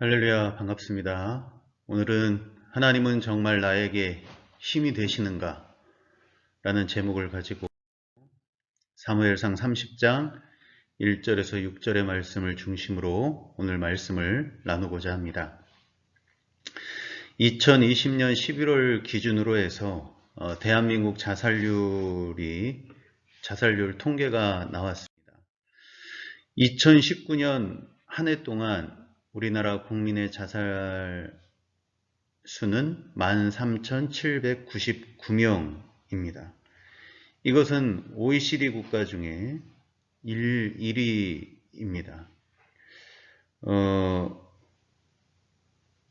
할렐루야, 반갑습니다. 오늘은 하나님은 정말 나에게 힘이 되시는가? 라는 제목을 가지고 사무엘상 30장 1절에서 6절의 말씀을 중심으로 오늘 말씀을 나누고자 합니다. 2020년 11월 기준으로 해서 대한민국 자살률 통계가 나왔습니다. 2019년 한 해 동안 우리나라 국민의 자살 수는 13,799명입니다. 이것은 OECD 국가 중에 1위입니다.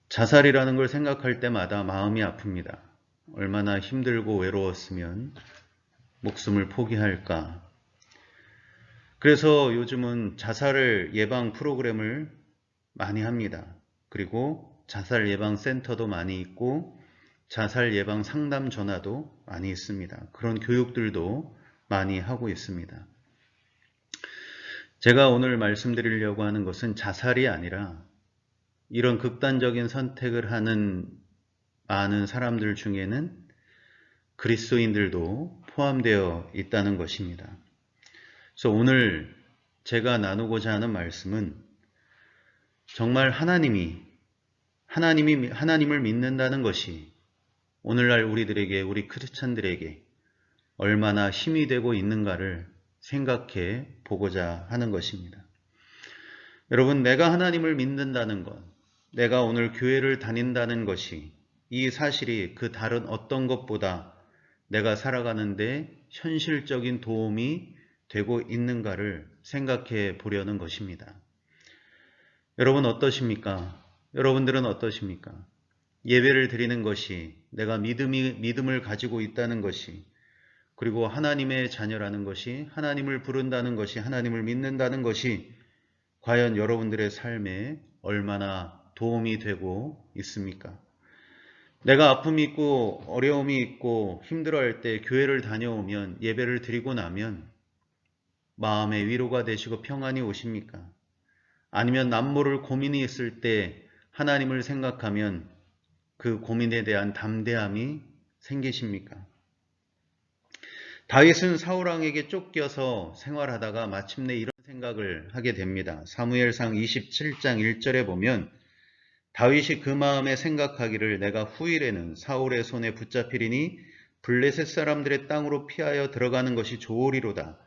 자살이라는 걸 생각할 때마다 마음이 아픕니다. 얼마나 힘들고 외로웠으면 목숨을 포기할까. 그래서 요즘은 자살을 예방 프로그램을 많이 합니다. 그리고 자살 예방 센터도 많이 있고 자살 예방 상담 전화도 많이 있습니다. 그런 교육들도 많이 하고 있습니다. 제가 오늘 말씀드리려고 하는 것은 자살이 아니라 이런 극단적인 선택을 하는 많은 사람들 중에는 그리스도인들도 포함되어 있다는 것입니다. 그래서 오늘 제가 나누고자 하는 말씀은 정말 하나님을 믿는다는 것이 오늘날 우리 크리스찬들에게 얼마나 힘이 되고 있는가를 생각해 보고자 하는 것입니다. 여러분, 내가 하나님을 믿는다는 것, 내가 오늘 교회를 다닌다는 것이 이 사실이 그 다른 어떤 것보다 내가 살아가는데 현실적인 도움이 되고 있는가를 생각해 보려는 것입니다. 여러분 어떠십니까? 여러분들은 어떠십니까? 예배를 드리는 것이 내가 믿음을 가지고 있다는 것이 그리고 하나님의 자녀라는 것이 하나님을 부른다는 것이 하나님을 믿는다는 것이 과연 여러분들의 삶에 얼마나 도움이 되고 있습니까? 내가 아픔이 있고 어려움이 있고 힘들어할 때 교회를 다녀오면 예배를 드리고 나면 마음의 위로가 되시고 평안이 오십니까? 아니면 남모를 고민이 있을 때 하나님을 생각하면 그 고민에 대한 담대함이 생기십니까? 다윗은 사울왕에게 쫓겨서 생활하다가 마침내 이런 생각을 하게 됩니다. 사무엘상 27장 1절에 보면 다윗이 그 마음에 생각하기를 내가 후일에는 사울의 손에 붙잡히리니 블레셋 사람들의 땅으로 피하여 들어가는 것이 좋으리로다.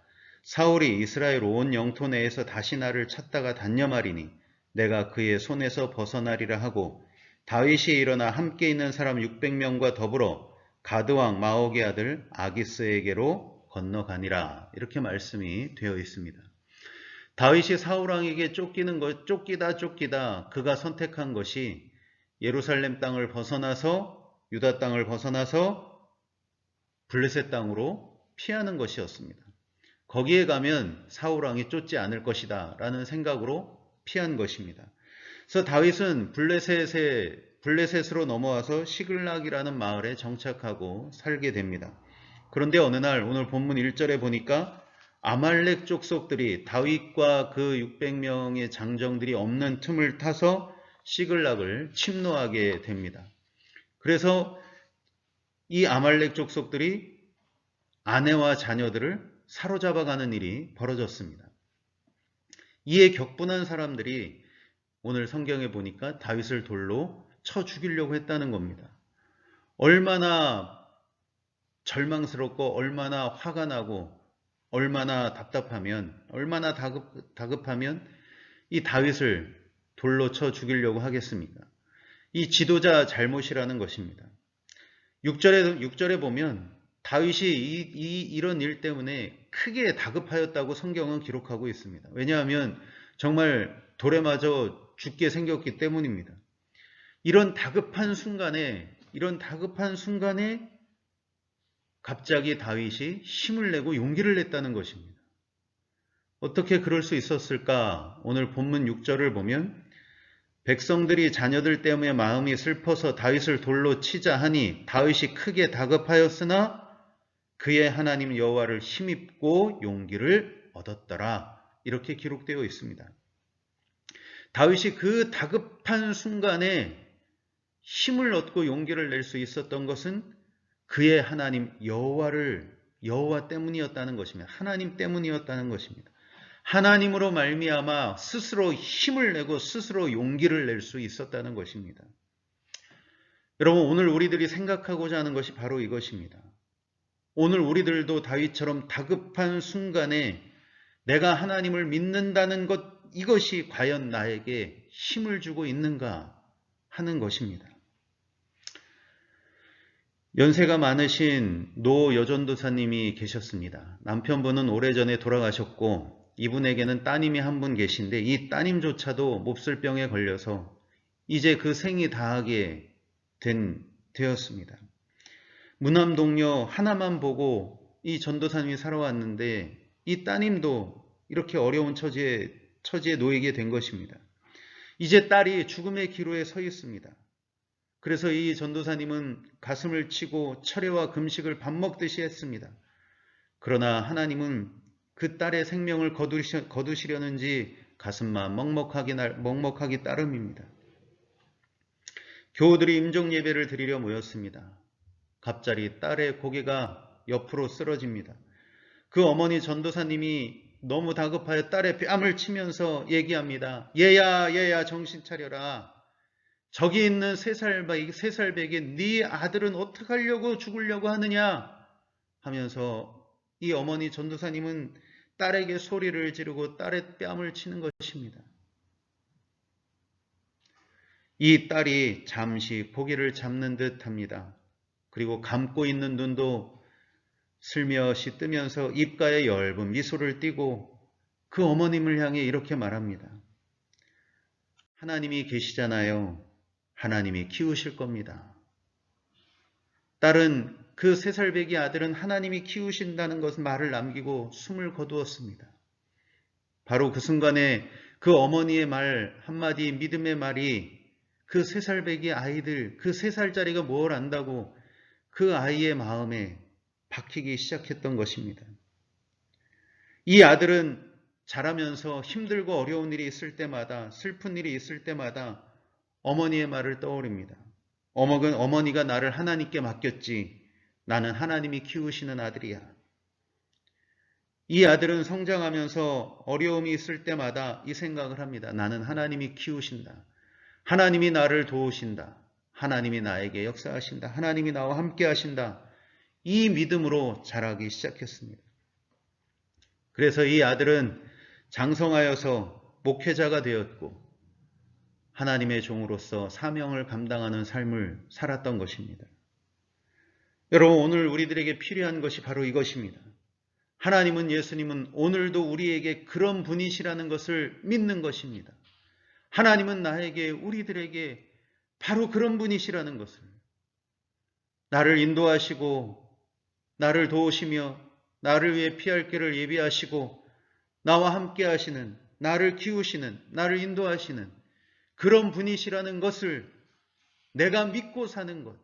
사울이 이스라엘 온 영토 내에서 다시 나를 찾다가 단념하리니 내가 그의 손에서 벗어나리라 하고 다윗이 일어나 함께 있는 사람 600명과 더불어 가드왕 마옥의 아들 아기스에게로 건너가니라. 이렇게 말씀이 되어 있습니다. 다윗이 사울왕에게 쫓기다 그가 선택한 것이 예루살렘 땅을 벗어나서 유다 땅을 벗어나서 블레셋 땅으로 피하는 것이었습니다. 거기에 가면 사울왕이 쫓지 않을 것이다 라는 생각으로 피한 것입니다. 그래서 다윗은 블레셋으로 넘어와서 시글락이라는 마을에 정착하고 살게 됩니다. 그런데 어느 날 오늘 본문 1절에 보니까 아말렉 족속들이 다윗과 그 600명의 장정들이 없는 틈을 타서 시글락을 침노하게 됩니다. 그래서 이 아말렉 족속들이 아내와 자녀들을 사로잡아가는 일이 벌어졌습니다. 이에 격분한 사람들이 오늘 성경에 보니까 다윗을 돌로 쳐 죽이려고 했다는 겁니다. 얼마나 절망스럽고 얼마나 화가 나고 얼마나 답답하면 얼마나 다급하면 이 다윗을 돌로 쳐 죽이려고 하겠습니까? 이 지도자 잘못이라는 것입니다. 6절에 보면 다윗이 이런 일 때문에 크게 다급하였다고 성경은 기록하고 있습니다. 왜냐하면 정말 돌에 맞아 죽게 생겼기 때문입니다. 이런 다급한 순간에 갑자기 다윗이 힘을 내고 용기를 냈다는 것입니다. 어떻게 그럴 수 있었을까? 오늘 본문 6절을 보면 백성들이 자녀들 때문에 마음이 슬퍼서 다윗을 돌로 치자 하니 다윗이 크게 다급하였으나 그의 하나님 여호와를 힘입고 용기를 얻었더라. 이렇게 기록되어 있습니다. 다윗이 그 다급한 순간에 힘을 얻고 용기를 낼 수 있었던 것은 그의 하나님 여호와 때문이었다는 것입니다. 하나님 때문이었다는 것입니다. 하나님으로 말미암아 스스로 힘을 내고 스스로 용기를 낼 수 있었다는 것입니다. 여러분, 오늘 우리들이 생각하고자 하는 것이 바로 이것입니다. 오늘 우리들도 다윗처럼 다급한 순간에 내가 하나님을 믿는다는 것, 이것이 과연 나에게 힘을 주고 있는가 하는 것입니다. 연세가 많으신 노 여전도사님이 계셨습니다. 남편분은 오래전에 돌아가셨고 이분에게는 따님이 한 분 계신데 이 따님조차도 몹쓸 병에 걸려서 이제 그 생이 다하게 되었습니다. 무남 동료 하나만 보고 이 전도사님이 살아왔는데 이 따님도 이렇게 어려운 처지에 놓이게 된 것입니다. 이제 딸이 죽음의 기로에 서 있습니다. 그래서 이 전도사님은 가슴을 치고 철회와 금식을 밥 먹듯이 했습니다. 그러나 하나님은 그 딸의 생명을 거두시려는지 가슴만 먹먹하기 따름입니다. 교우들이 임종 예배를 드리려 모였습니다. 갑자기 딸의 고개가 옆으로 쓰러집니다. 그 어머니 전도사님이 너무 다급하여 딸의 뺨을 치면서 얘기합니다. 얘야 정신 차려라. 저기 있는 3살배기 네 아들은 어떻게 하려고 죽으려고 하느냐 하면서 이 어머니 전도사님은 딸에게 소리를 지르고 딸의 뺨을 치는 것입니다. 이 딸이 잠시 고개를 잡는 듯 합니다. 그리고 감고 있는 눈도 슬며시 뜨면서 입가에 엷은 미소를 띠고 그 어머님을 향해 이렇게 말합니다. 하나님이 계시잖아요. 하나님이 키우실 겁니다. 딸은 그 3살배기 아들은 하나님이 키우신다는 것을 말을 남기고 숨을 거두었습니다. 바로 그 순간에 그 어머니의 말 한마디 믿음의 말이 그 3살배기 아이들, 그 3살짜리가 뭘 안다고 그 아이의 마음에 박히기 시작했던 것입니다. 이 아들은 자라면서 힘들고 어려운 일이 있을 때마다, 슬픈 일이 있을 때마다 어머니의 말을 떠올립니다. 어머니가 나를 하나님께 맡겼지. 나는 하나님이 키우시는 아들이야. 이 아들은 성장하면서 어려움이 있을 때마다 이 생각을 합니다. 나는 하나님이 키우신다. 하나님이 나를 도우신다. 하나님이 나에게 역사하신다. 하나님이 나와 함께 하신다. 이 믿음으로 자라기 시작했습니다. 그래서 이 아들은 장성하여서 목회자가 되었고 하나님의 종으로서 사명을 감당하는 삶을 살았던 것입니다. 여러분, 오늘 우리들에게 필요한 것이 바로 이것입니다. 하나님은, 예수님은 오늘도 우리에게 그런 분이시라는 것을 믿는 것입니다. 하나님은 나에게, 우리들에게 바로 그런 분이시라는 것을, 나를 인도하시고 나를 도우시며 나를 위해 피할 길을 예비하시고 나와 함께 하시는, 나를 키우시는, 나를 인도하시는 그런 분이시라는 것을 내가 믿고 사는 것,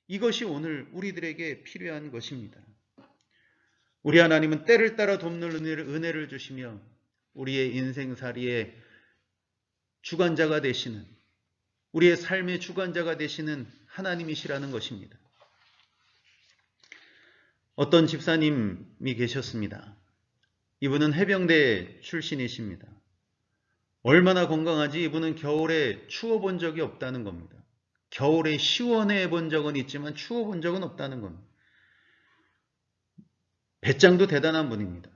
이것이 오늘 우리들에게 필요한 것입니다. 우리 하나님은 때를 따라 돕는 은혜를 주시며 우리의 인생살이의 주관자가 되시는, 우리의 삶의 주관자가 되시는 하나님이시라는 것입니다. 어떤 집사님이 계셨습니다. 이분은 해병대 출신이십니다. 얼마나 건강하지? 이분은 겨울에 추워본 적이 없다는 겁니다. 겨울에 시원해 본 적은 있지만 추워본 적은 없다는 겁니다. 배짱도 대단한 분입니다.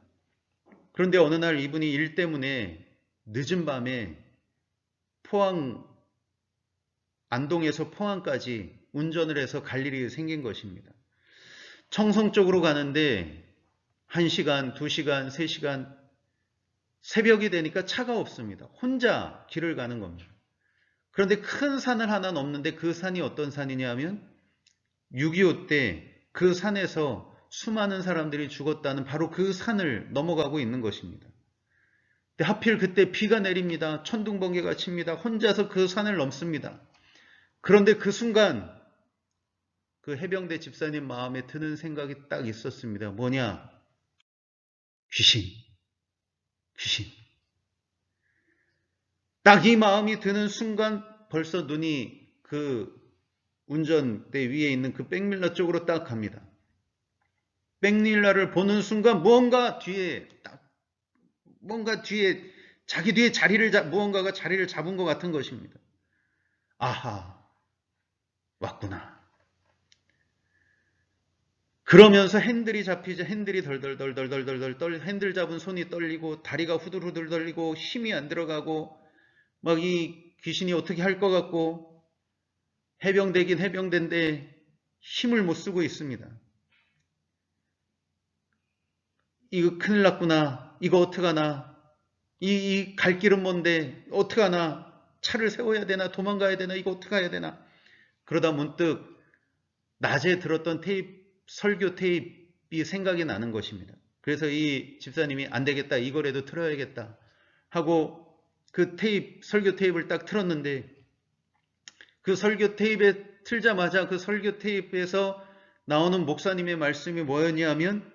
그런데 어느 날 이분이 일 때문에 늦은 밤에 안동에서 포항까지 운전을 해서 갈 일이 생긴 것입니다. 청송 쪽으로 가는데 1시간, 2시간, 3시간, 새벽이 되니까 차가 없습니다. 혼자 길을 가는 겁니다. 그런데 큰 산을 하나 넘는데 그 산이 어떤 산이냐 하면 6.25 때 그 산에서 수많은 사람들이 죽었다는 바로 그 산을 넘어가고 있는 것입니다. 근데 하필 그때 비가 내립니다. 천둥번개가 칩니다. 혼자서 그 산을 넘습니다. 그런데 그 순간 그 해병대 집사님 마음에 드는 생각이 딱 있었습니다. 뭐냐? 귀신. 딱 이 마음이 드는 순간 벌써 눈이 그 운전대 위에 있는 그 백밀러 쪽으로 딱 갑니다. 백밀러를 보는 순간 뭔가 뒤에 자기 뒤에 무언가가 자리를 잡은 것 같은 것입니다. 아하, 왔구나. 그러면서 핸들이 잡히자 핸들이 덜덜덜덜덜덜 핸들 잡은 손이 떨리고 다리가 후들후들 떨리고 힘이 안 들어가고 막 이 귀신이 어떻게 할 것 같고 해병대긴 해병대인데 힘을 못 쓰고 있습니다. 이거 큰일 났구나. 이거 어떡하나. 이 갈 길은 뭔데 어떡하나. 차를 세워야 되나 도망가야 되나 이거 어떡해야 되나. 그러다 문득 낮에 들었던 설교 테이프이 생각이 나는 것입니다. 그래서 이 집사님이 안 되겠다. 이거라도 틀어야겠다 하고 그 설교 테이프를 딱 틀었는데 그 설교 테이프에 틀자마자 그 설교 테이프에서 나오는 목사님의 말씀이 뭐였냐면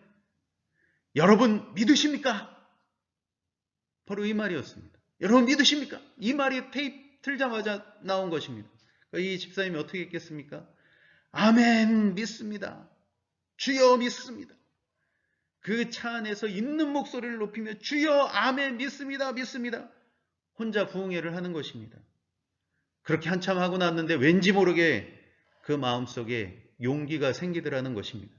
여러분 믿으십니까? 바로 이 말이었습니다. 여러분 믿으십니까? 이 말이 테이프 틀자마자 나온 것입니다. 그러니까 이 집사님이 어떻게 했겠습니까? 아멘 믿습니다. 주여 믿습니다. 그 차 안에서 있는 목소리를 높이며 주여 아멘 믿습니다. 믿습니다. 혼자 부흥회를 하는 것입니다. 그렇게 한참 하고 났는데 왠지 모르게 그 마음속에 용기가 생기더라는 것입니다.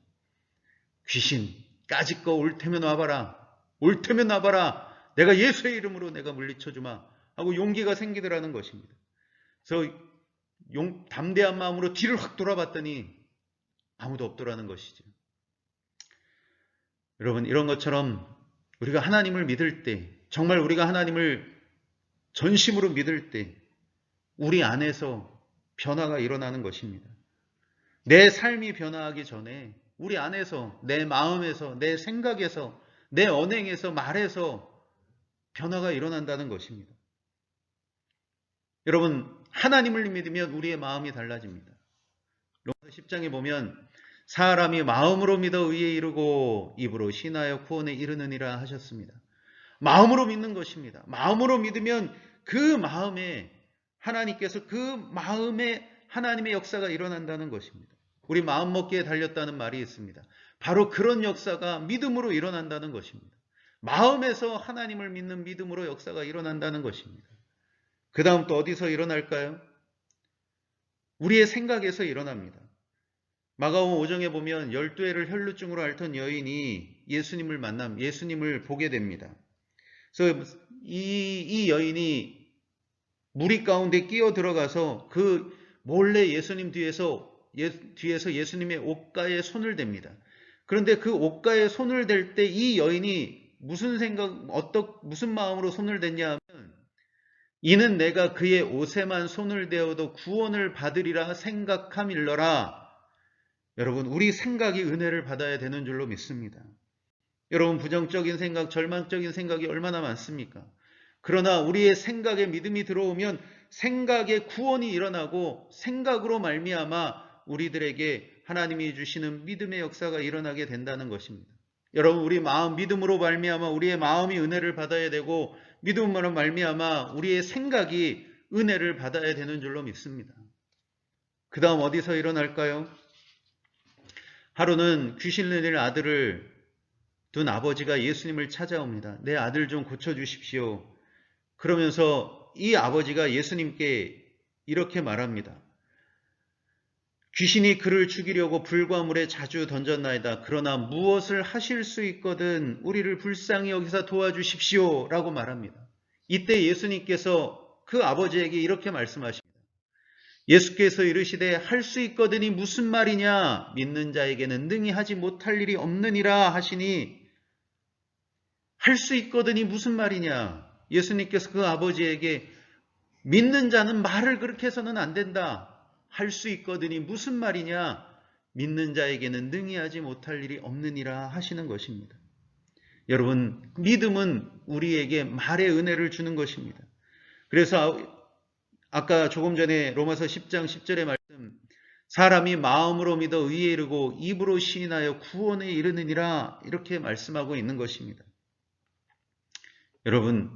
귀신 까짓 거 올 테면 와봐라. 올 테면 와봐라. 내가 예수의 이름으로 내가 물리쳐주마 하고 용기가 생기더라는 것입니다. 그래서 담대한 마음으로 뒤를 확 돌아봤더니 아무도 없더라는 것이죠. 여러분 이런 것처럼 우리가 하나님을 믿을 때 정말 우리가 하나님을 전심으로 믿을 때 우리 안에서 변화가 일어나는 것입니다. 내 삶이 변화하기 전에 우리 안에서 내 마음에서 내 생각에서 내 언행에서 말에서 변화가 일어난다는 것입니다. 여러분 하나님을 믿으면 우리의 마음이 달라집니다. 로마서 10장에 보면 사람이 마음으로 믿어 의에 이르고 입으로 신하여 구원에 이르느니라 하셨습니다. 마음으로 믿는 것입니다. 마음으로 믿으면 그 마음에 하나님께서 그 마음에 하나님의 역사가 일어난다는 것입니다. 우리 마음 먹기에 달렸다는 말이 있습니다. 바로 그런 역사가 믿음으로 일어난다는 것입니다. 마음에서 하나님을 믿는 믿음으로 역사가 일어난다는 것입니다. 그 다음 또 어디서 일어날까요? 우리의 생각에서 일어납니다. 마가복음 5장에 보면 12해를 혈루증으로 앓던 여인이 예수님을 보게 됩니다. 그래서 이 여인이 무리 가운데 끼어 들어가서 그 몰래 예수님 뒤에서 예수님의 옷가에 손을 댑니다. 그런데 그 옷가에 손을 댈 때 이 여인이 무슨 마음으로 손을 댔냐 하면 이는 내가 그의 옷에만 손을 대어도 구원을 받으리라 생각함일러라. 여러분 우리 생각이 은혜를 받아야 되는 줄로 믿습니다. 여러분 부정적인 생각, 절망적인 생각이 얼마나 많습니까? 그러나 우리의 생각에 믿음이 들어오면 생각에 구원이 일어나고 생각으로 말미암아 우리들에게 하나님이 주시는 믿음의 역사가 일어나게 된다는 것입니다. 여러분 우리 마음 믿음으로 말미암아 우리의 마음이 은혜를 받아야 되고 믿음으로 말미암아 우리의 생각이 은혜를 받아야 되는 줄로 믿습니다. 그 다음 어디서 일어날까요? 하루는 귀신 들린 아들을 둔 아버지가 예수님을 찾아옵니다. 내 아들 좀 고쳐주십시오. 그러면서 이 아버지가 예수님께 이렇게 말합니다. 귀신이 그를 죽이려고 불과 물에 자주 던졌나이다. 그러나 무엇을 하실 수 있거든 우리를 불쌍히 여기서 도와주십시오 라고 말합니다. 이때 예수님께서 그 아버지에게 이렇게 말씀하십니다. 예수께서 이르시되 할 수 있거든이 무슨 말이냐? 믿는 자에게는 능히 하지 못할 일이 없느니라 하시니 할 수 있거든이 무슨 말이냐? 예수님께서 그 아버지에게 믿는 자는 말을 그렇게 해서는 안 된다. 할 수 있거든이 무슨 말이냐? 믿는 자에게는 능히 하지 못할 일이 없느니라 하시는 것입니다. 여러분 믿음은 우리에게 말의 은혜를 주는 것입니다. 그래서 아까 조금 전에 로마서 10장 10절의 말씀 사람이 마음으로 믿어 의에 이르고 입으로 시인하여 구원에 이르느니라 이렇게 말씀하고 있는 것입니다. 여러분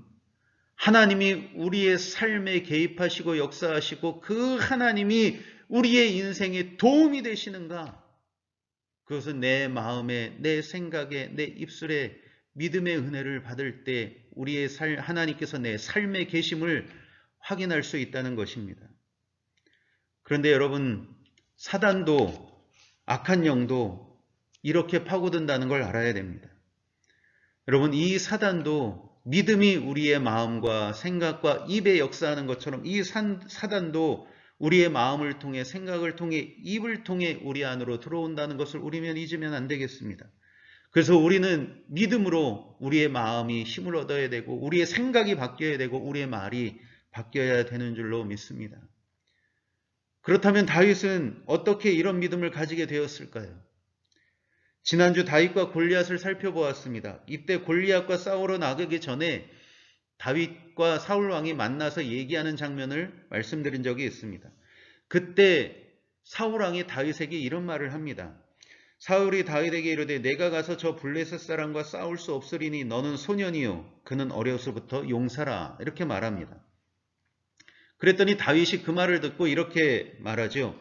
하나님이 우리의 삶에 개입하시고 역사하시고 그 하나님이 우리의 인생에 도움이 되시는가? 그것은 내 마음에, 내 생각에, 내 입술에 믿음의 은혜를 받을 때 우리의 하나님께서 내 삶에 계심을 확인할 수 있다는 것입니다. 그런데 여러분, 사단도 악한 영도 이렇게 파고든다는 걸 알아야 됩니다. 여러분, 이 사단도 믿음이 우리의 마음과 생각과 입에 역사하는 것처럼 이 사단도 우리의 마음을 통해, 생각을 통해, 입을 통해 우리 안으로 들어온다는 것을 우리는 잊으면 안 되겠습니다. 그래서 우리는 믿음으로 우리의 마음이 힘을 얻어야 되고 우리의 생각이 바뀌어야 되고 우리의 말이 바뀌어야 되는 줄로 믿습니다. 그렇다면 다윗은 어떻게 이런 믿음을 가지게 되었을까요? 지난주 다윗과 골리앗을 살펴보았습니다. 이때 골리앗과 싸우러 나가기 전에 다윗과 사울 왕이 만나서 얘기하는 장면을 말씀드린 적이 있습니다. 그때 사울 왕이 다윗에게 이런 말을 합니다. 사울이 다윗에게 이르되 내가 가서 저 블레셋 사람과 싸울 수 없으리니 너는 소년이요 그는 어려서부터 용사라 이렇게 말합니다. 그랬더니 다윗이 그 말을 듣고 이렇게 말하죠.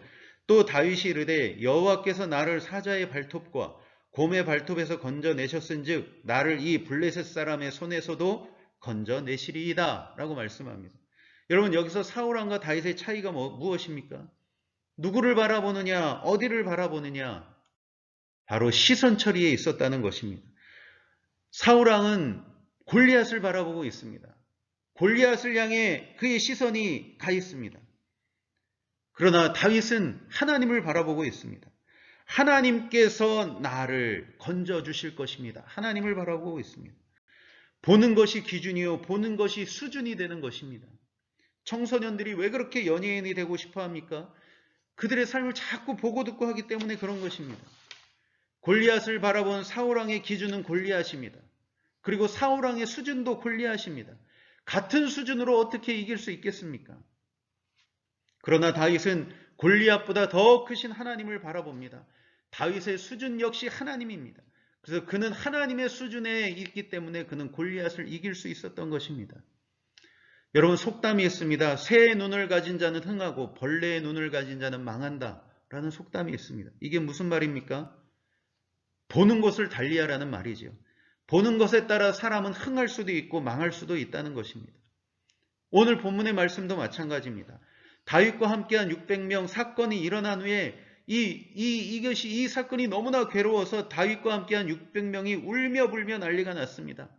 또 다윗이 이르되 여호와께서 나를 사자의 발톱과 곰의 발톱에서 건져내셨은즉 나를 이 블레셋 사람의 손에서도 건져내시리이다 라고 말씀합니다. 여러분 여기서 사울왕과 다윗의 차이가 무엇입니까? 누구를 바라보느냐, 어디를 바라보느냐, 바로 시선 처리에 있었다는 것입니다. 사울왕은 골리앗을 바라보고 있습니다. 골리앗을 향해 그의 시선이 가 있습니다. 그러나 다윗은 하나님을 바라보고 있습니다. 하나님께서 나를 건져주실 것입니다. 하나님을 바라보고 있습니다. 보는 것이 기준이요 보는 것이 수준이 되는 것입니다. 청소년들이 왜 그렇게 연예인이 되고 싶어 합니까? 그들의 삶을 자꾸 보고 듣고 하기 때문에 그런 것입니다. 골리앗을 바라본 사울왕의 기준은 골리앗입니다. 그리고 사울왕의 수준도 골리앗입니다. 같은 수준으로 어떻게 이길 수 있겠습니까? 그러나 다윗은 골리앗보다 더 크신 하나님을 바라봅니다. 다윗의 수준 역시 하나님입니다. 그래서 그는 하나님의 수준에 있기 때문에 그는 골리앗을 이길 수 있었던 것입니다. 여러분 속담이 있습니다. 새의 눈을 가진 자는 흥하고 벌레의 눈을 가진 자는 망한다 라는 속담이 있습니다. 이게 무슨 말입니까? 보는 것을 달리하라는 말이죠. 보는 것에 따라 사람은 흥할 수도 있고 망할 수도 있다는 것입니다. 오늘 본문의 말씀도 마찬가지입니다. 다윗과 함께한 600명 사건이 일어난 후에 이 사건이 너무나 괴로워서 다윗과 함께한 600명이 울며 불며 난리가 났습니다.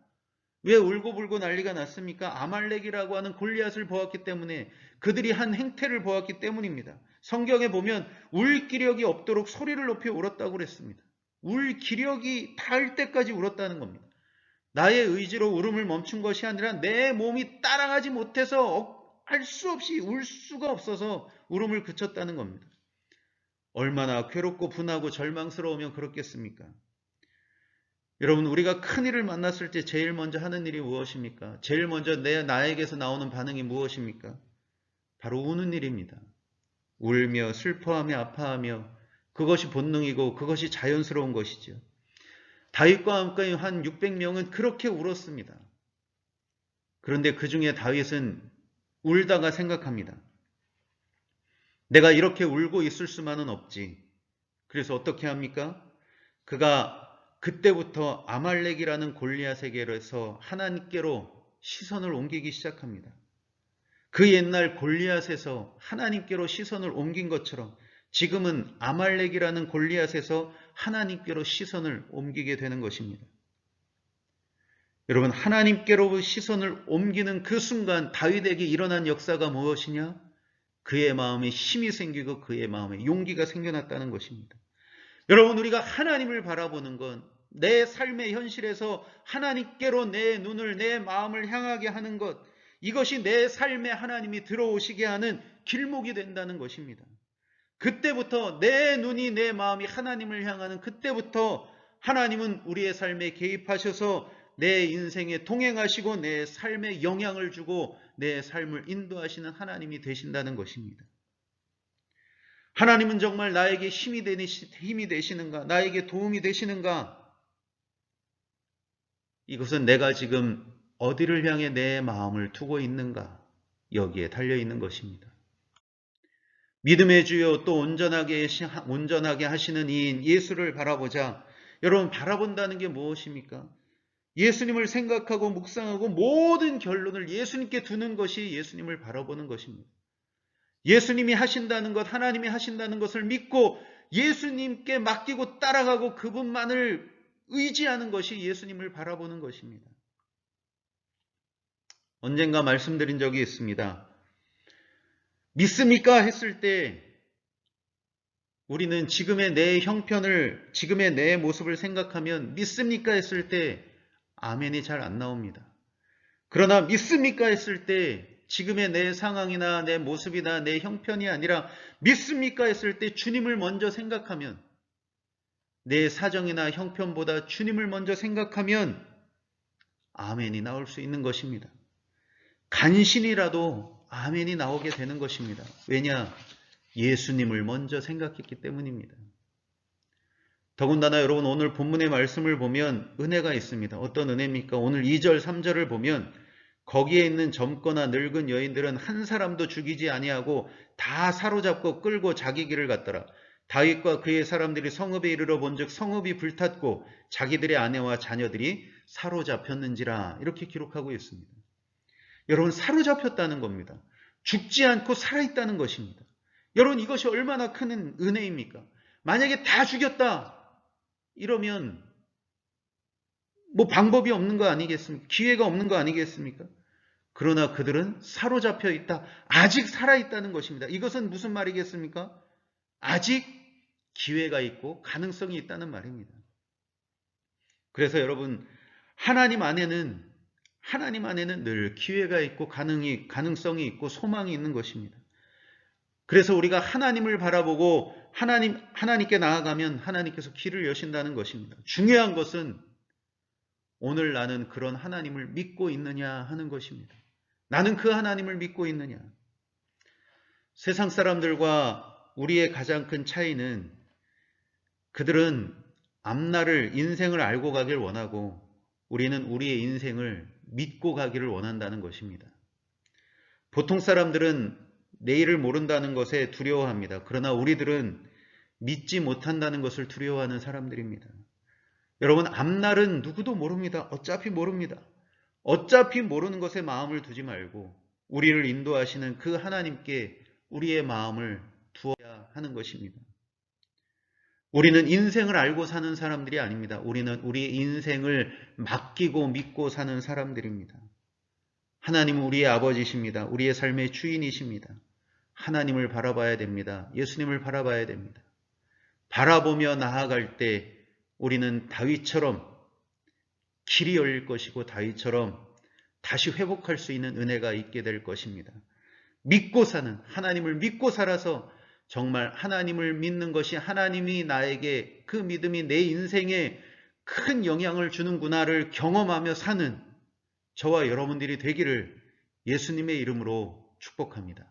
왜 울고 불고 난리가 났습니까? 아말렉이라고 하는 골리앗을 보았기 때문에, 그들이 한 행태를 보았기 때문입니다. 성경에 보면 울 기력이 없도록 소리를 높이 울었다고 그랬습니다. 울 기력이 닿을 때까지 울었다는 겁니다. 나의 의지로 울음을 멈춘 것이 아니라 내 몸이 따라가지 못해서 할 수 없이 울 수가 없어서 울음을 그쳤다는 겁니다. 얼마나 괴롭고 분하고 절망스러우면 그렇겠습니까? 여러분 우리가 큰일을 만났을 때 제일 먼저 하는 일이 무엇입니까? 제일 먼저 나에게서 나오는 반응이 무엇입니까? 바로 우는 일입니다. 울며 슬퍼하며 아파하며 그것이 본능이고 그것이 자연스러운 것이죠. 다윗과 함께 한 600명은 그렇게 울었습니다. 그런데 그 중에 다윗은 울다가 생각합니다. 내가 이렇게 울고 있을 수만은 없지. 그래서 어떻게 합니까? 그가 그때부터 아말렉이라는 골리앗에게서 하나님께로 시선을 옮기기 시작합니다. 그 옛날 골리앗에서 하나님께로 시선을 옮긴 것처럼 지금은 아말렉이라는 골리앗에서 하나님께로 시선을 옮기게 되는 것입니다. 여러분 하나님께로 시선을 옮기는 그 순간 다윗에게 일어난 역사가 무엇이냐? 그의 마음에 힘이 생기고 그의 마음에 용기가 생겨났다는 것입니다. 여러분 우리가 하나님을 바라보는 건 내 삶의 현실에서 하나님께로 내 눈을 내 마음을 향하게 하는 것, 이것이 내 삶에 하나님이 들어오시게 하는 길목이 된다는 것입니다. 그때부터 내 눈이 내 마음이 하나님을 향하는 그때부터 하나님은 우리의 삶에 개입하셔서 내 인생에 동행하시고 내 삶에 영향을 주고 내 삶을 인도하시는 하나님이 되신다는 것입니다. 하나님은 정말 나에게 힘이 되시는가? 나에게 도움이 되시는가? 이것은 내가 지금 어디를 향해 내 마음을 두고 있는가? 여기에 달려 있는 것입니다. 믿음의 주요 또 온전하게 하시는 이인 예수를 바라보자. 여러분, 바라본다는 게 무엇입니까? 예수님을 생각하고 묵상하고 모든 결론을 예수님께 두는 것이 예수님을 바라보는 것입니다. 예수님이 하신다는 것, 하나님이 하신다는 것을 믿고 예수님께 맡기고 따라가고 그분만을 의지하는 것이 예수님을 바라보는 것입니다. 언젠가 말씀드린 적이 있습니다. 믿습니까? 했을 때 우리는 지금의 내 형편을, 지금의 내 모습을 생각하면 믿습니까? 했을 때 아멘이 잘 안 나옵니다. 그러나 믿습니까? 했을 때 지금의 내 상황이나 내 모습이나 내 형편이 아니라 믿습니까? 했을 때 주님을 먼저 생각하면, 내 사정이나 형편보다 주님을 먼저 생각하면 아멘이 나올 수 있는 것입니다. 간신이라도 아멘이 나오게 되는 것입니다. 왜냐? 예수님을 먼저 생각했기 때문입니다. 더군다나 여러분, 오늘 본문의 말씀을 보면 은혜가 있습니다. 어떤 은혜입니까? 오늘 2절 3절을 보면 거기에 있는 젊거나 늙은 여인들은 한 사람도 죽이지 아니하고 다 사로잡고 끌고 자기 길을 갔더라. 다윗과 그의 사람들이 성읍에 이르러 본즉 성읍이 불탔고 자기들의 아내와 자녀들이 사로잡혔는지라. 이렇게 기록하고 있습니다. 여러분, 사로잡혔다는 겁니다. 죽지 않고 살아있다는 것입니다. 여러분, 이것이 얼마나 큰 은혜입니까? 만약에 다 죽였다 이러면 방법이 없는 거 아니겠습니까? 기회가 없는 거 아니겠습니까? 그러나 그들은 사로잡혀 있다. 아직 살아있다는 것입니다. 이것은 무슨 말이겠습니까? 아직 기회가 있고 가능성이 있다는 말입니다. 그래서 여러분, 하나님 안에는 늘 기회가 있고 가능성이 있고 소망이 있는 것입니다. 그래서 우리가 하나님을 바라보고 하나님께 나아가면 하나님께서 길을 여신다는 것입니다. 중요한 것은 오늘 나는 그런 하나님을 믿고 있느냐 하는 것입니다. 나는 그 하나님을 믿고 있느냐. 세상 사람들과 우리의 가장 큰 차이는 그들은 앞날을, 인생을 알고 가길 원하고 우리는 우리의 인생을 믿고 가기를 원한다는 것입니다. 보통 사람들은 내일을 모른다는 것에 두려워합니다. 그러나 우리들은 믿지 못한다는 것을 두려워하는 사람들입니다. 여러분, 앞날은 누구도 모릅니다. 어차피 모릅니다. 어차피 모르는 것에 마음을 두지 말고 우리를 인도하시는 그 하나님께 우리의 마음을 두어야 하는 것입니다. 우리는 인생을 알고 사는 사람들이 아닙니다. 우리는 우리의 인생을 맡기고 믿고 사는 사람들입니다. 하나님은 우리의 아버지십니다. 우리의 삶의 주인이십니다. 하나님을 바라봐야 됩니다. 예수님을 바라봐야 됩니다. 바라보며 나아갈 때 우리는 다윗처럼 길이 열릴 것이고 다윗처럼 다시 회복할 수 있는 은혜가 있게 될 것입니다. 믿고 사는, 하나님을 믿고 살아서 정말 하나님을 믿는 것이 하나님이 나에게 그 믿음이 내 인생에 큰 영향을 주는구나를 경험하며 사는 저와 여러분들이 되기를 예수님의 이름으로 축복합니다.